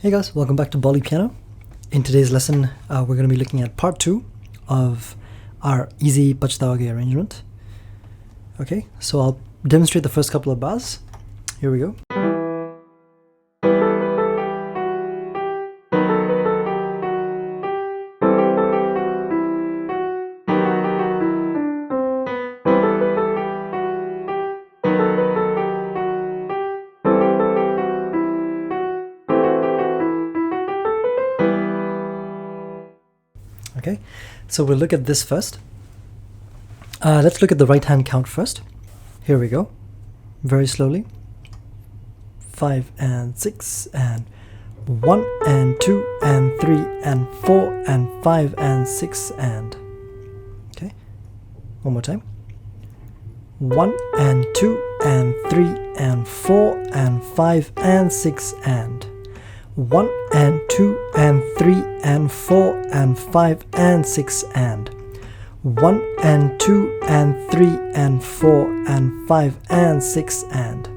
Hey guys, welcome back to Bollypiano. In today's lesson, we're going to be looking at part 2 of our easy Pachtaoge arrangement. Okay, so I'll demonstrate the first couple of bars. Here we go. Okay, so we'll look at this first. Let's look at the right hand count first. Here we go. Very slowly. 5 and 6 and 1 and 2 and 3 and 4 and 5 and 6 and. Okay, one more time. 1 and 2 and 3 and 4 and 5 and 6 and. 1 and 2 and 3 and 4 and 5 and 6 and. 1 and 2 and 3 and 4 and 5 and 6 and.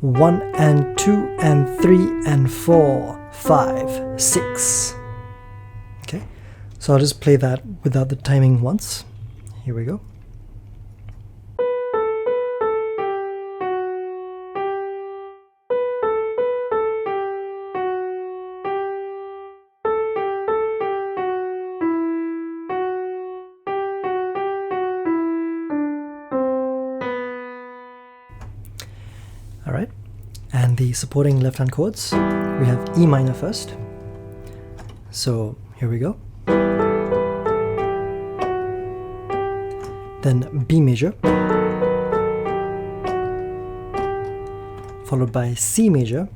1 and 2 and 3 and 4, 5, 6. Okay, so I'll just play that without the timing once. Here we go. Alright, and the supporting left hand chords, we have E minor first. So here we go. Then B major, followed by C major,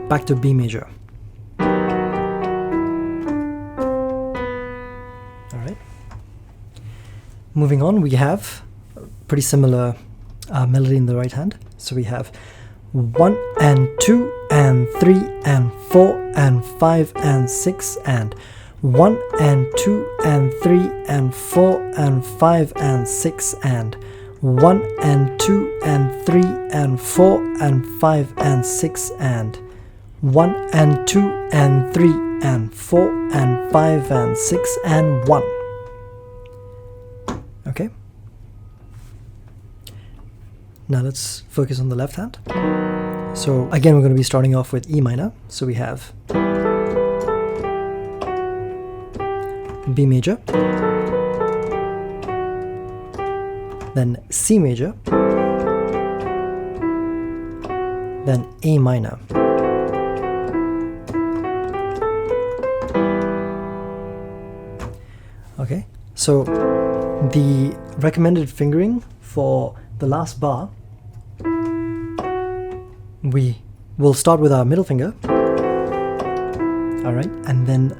back to B major. Alright, moving on, we have pretty similar melody in the right hand. So we have 1 and 2 and 3 and 4 and 5 and 6 and. 1 and 2 and 3 and 4 and 5 and 6 and. 1 and 2 and 3 and 4 and 5 and 6 and. 1 and 2 and 3 and 4 and 5 and 6 and 1. Okay. Now let's focus on the left hand. So again, we're going to be starting off with E minor. So we have B major, then C major, then A minor. Okay, so the recommended fingering for the last bar, we will start with our middle finger, alright, and then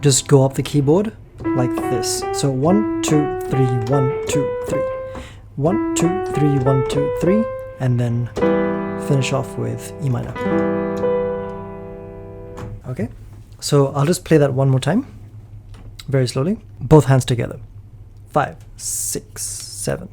just go up the keyboard like this. So 1, 2, 3, 1, 2, 3. 1, 2, 3, 1, 2, 3, and then finish off with E minor. Okay, so I'll just play that one more time, very slowly, both hands together. 5, 6, 7.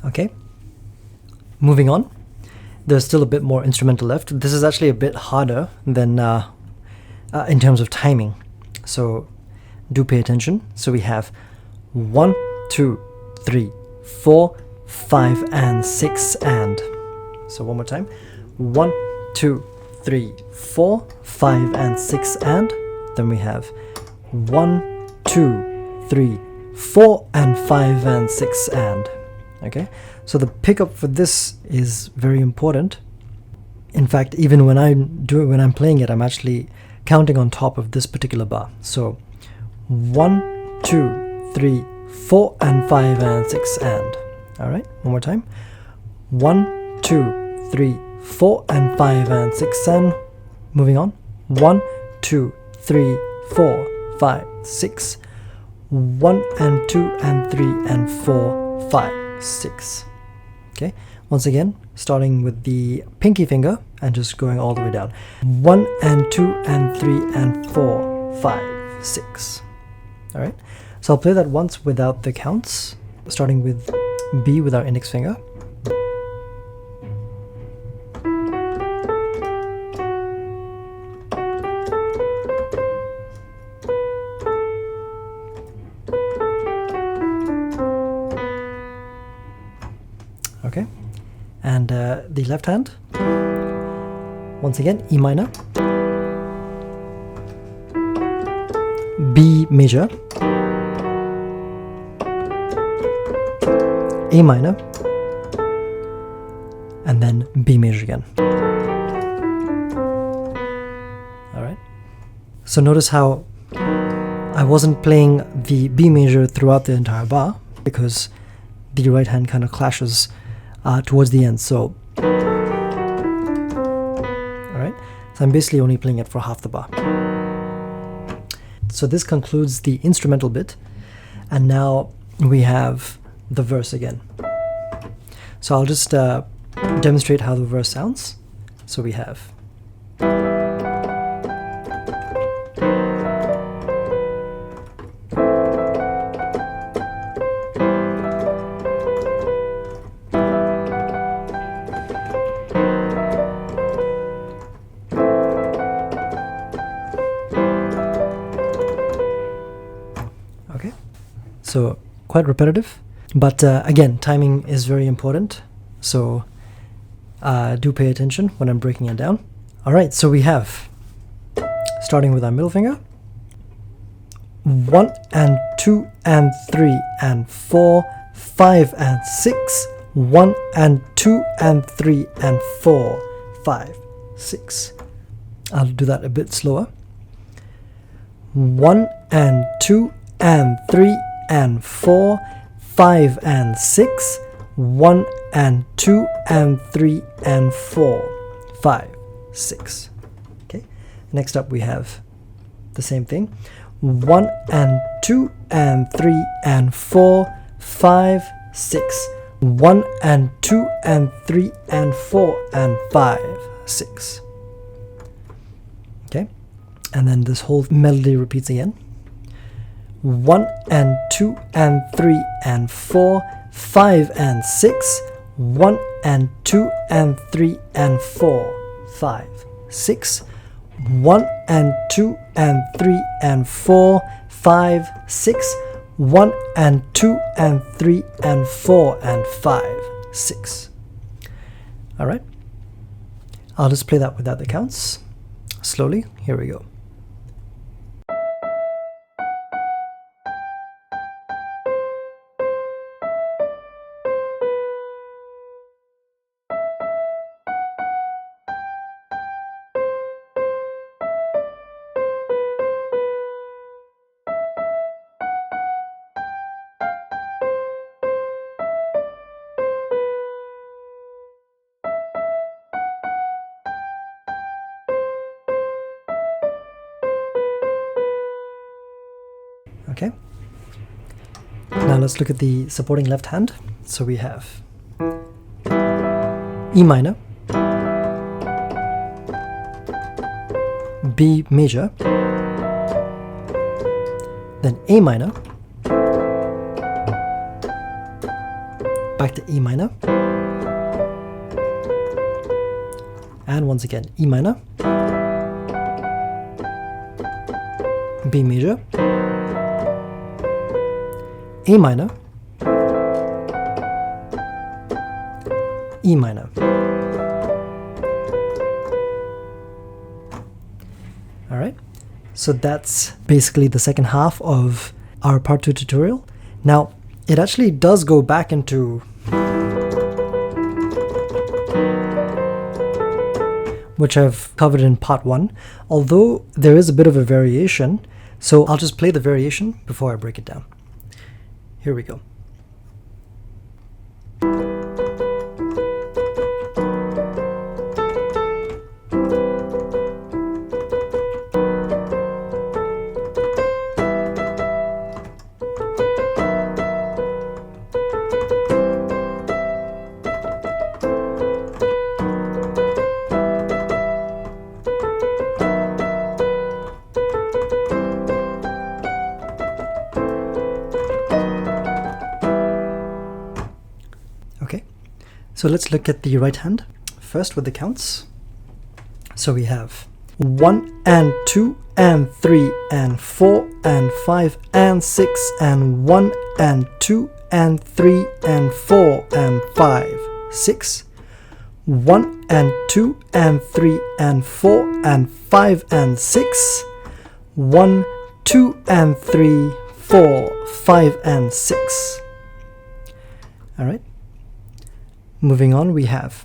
Okay, moving on, there's still a bit more instrumental left. This is actually a bit harder than in terms of timing, so do pay attention. So we have 1, 2, 3, 4, 5 and 6 and. So one more time, 1, 2, 3, 4, 5 and 6 and. Then we have 1, 2, 3, 4 and 5 and 6 and. Okay, so the pickup for this is very important. In fact, even when I'm playing it, I'm actually counting on top of this particular bar. So 1, 2, 3, 4 and 5 and 6 and. All right, one more time. 1, 2, 3, 4, and 5 and 6, and moving on. 1, 2, 3, 4, 5, 6. 1 and 2 and 3 and 4, 5, 6. Okay, once again, starting with the pinky finger and just going all the way down. 1 and 2 and 3 and 4, 5, 6. All right, so I'll play that once without the counts, starting with B with our index finger. Okay, and the left hand, once again, E minor, B major, A minor, and then B major again. All right, so notice how I wasn't playing the B major throughout the entire bar because the right hand kind of clashes towards the end. So, alright, so I'm basically only playing it for half the bar. So this concludes the instrumental bit, and now we have the verse again. So I'll just demonstrate how the verse sounds. So we have so quite repetitive, but again, timing is very important, so do pay attention when I'm breaking it down. Alright, so we have, starting with our middle finger, 1 and 2 and 3 and 4, 5 and 6, 1 and 2 and 3 and 4, 5, 6. I'll do that a bit slower. 1 and 2 and 3 and 4, 5 and 6, 1 and 2 and 3 and 4, 5, 6. Okay, next up we have the same thing. 1 and 2 and 3 and 4, 5, 6, 1 and 2 and 3 and 4 and 5, 6. Okay, and then this whole melody repeats again. 1 and 2 and 3 and 4, 5 and 6, 1 and 2 and 3 and 4, 5, 6, 1 and 2 and 3 and 4, 5, 6, 1 and 2 and 3 and 4 and 5, 6. Alright, I'll just play that without the counts slowly. Here we go. Okay, now let's look at the supporting left hand. So we have E minor, B major, then A minor, back to E minor, and once again E minor, B major, A minor, E minor. Alright, so that's basically the second half of our part 2 tutorial. Now, it actually does go back into which I've covered in part 1, although there is a bit of a variation, so I'll just play the variation before I break it down. Here we go. So let's look at the right hand first with the counts. So we have 1 and 2 and 3 and 4 and 5 and 6 and 1 and 2 and 3 and 4 and 5, 6. 1 and 2 and 3 and 4 and 5 and 6. 1, 2 and 3, 4, 5 and 6. Alright. Moving on, we have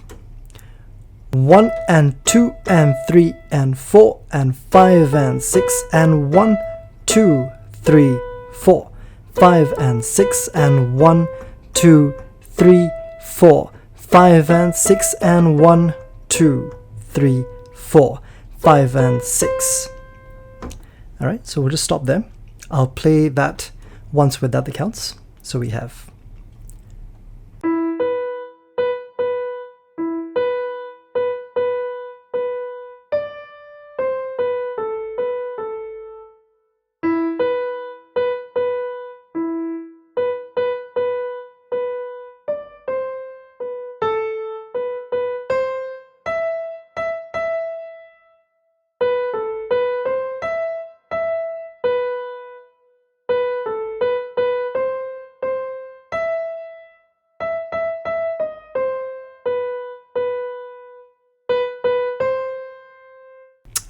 1 and 2 and 3 and 4 and 5 and 6 and 1, 2, 3, 4, 5 and 6 and 1, 2, 3, 4, 5 and 6 and 1, 2, 3, 4, 5 and 6. Alright, so we'll just stop there. I'll play that once without the counts. So we have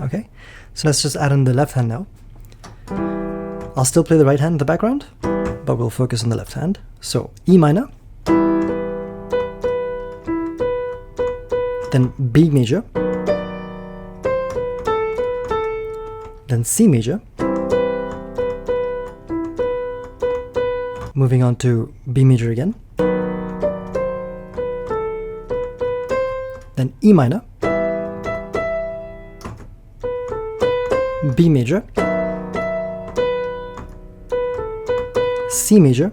okay, so let's just add in the left hand now. I'll still play the right hand in the background, but we'll focus on the left hand. So E minor, then B major, then C major, moving on to B major again, then E minor, B major, C major,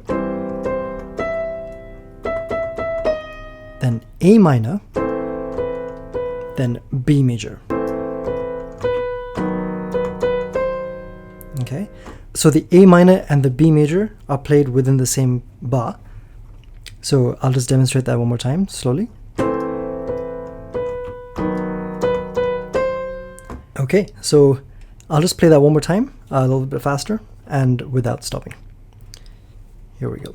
then A minor, then B major. Okay, so the A minor and the B major are played within the same bar. So I'll just demonstrate that one more time slowly. Okay, so I'll just play that one more time, a little bit faster and without stopping. Here we go.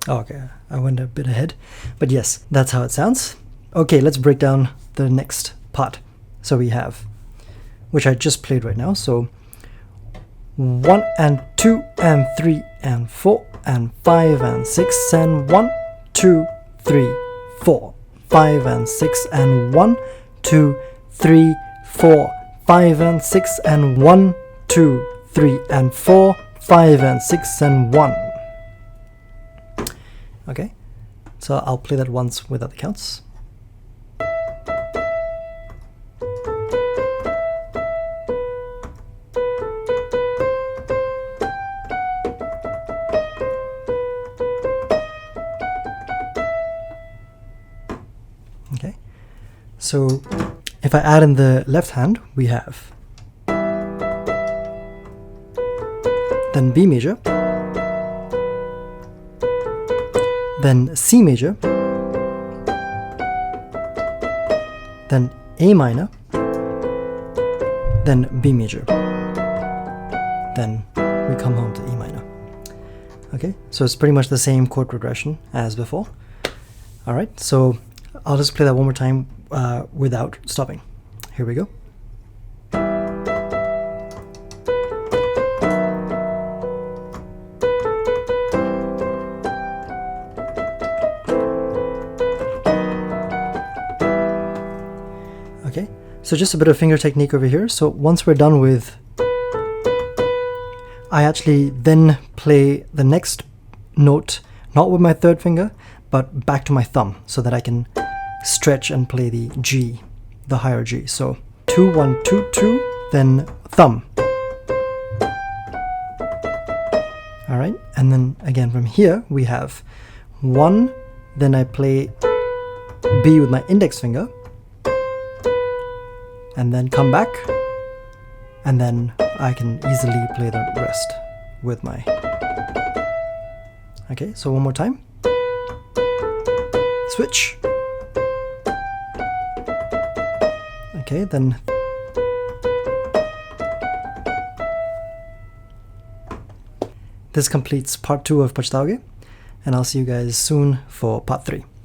Okay, I went a bit ahead, but yes, that's how it sounds. Okay, let's break down the next part. So we have, which I just played right now, so 1 and 2 and 3 and 4 and 5 and 6 and 1, 2, 3, 4, 5 and 6 and 1, 2, 3, 4, 5 and 6 and 1, 2, 3 and 4, 5 and 6 and 1. Okay, so I'll play that once without the counts. Okay, so if I add in the left hand, we have then B major, then C major, then A minor, then B major, then we come home to E minor. Okay, so it's pretty much the same chord progression as before. Alright, so I'll just play that one more time without stopping. Here we go. Okay, so just a bit of finger technique over here. So once we're done with, I actually then play the next note, not with my third finger, but back to my thumb so that I can stretch and play the G, the higher G. So 2, 1, 2, 2, then thumb. All right, and then again from here we have 1, then I play B with my index finger, and then come back, and then I can easily play the rest with my... Okay, so one more time. Switch. Okay, then this completes part 2 of Pachtaoge, and I'll see you guys soon for part 3.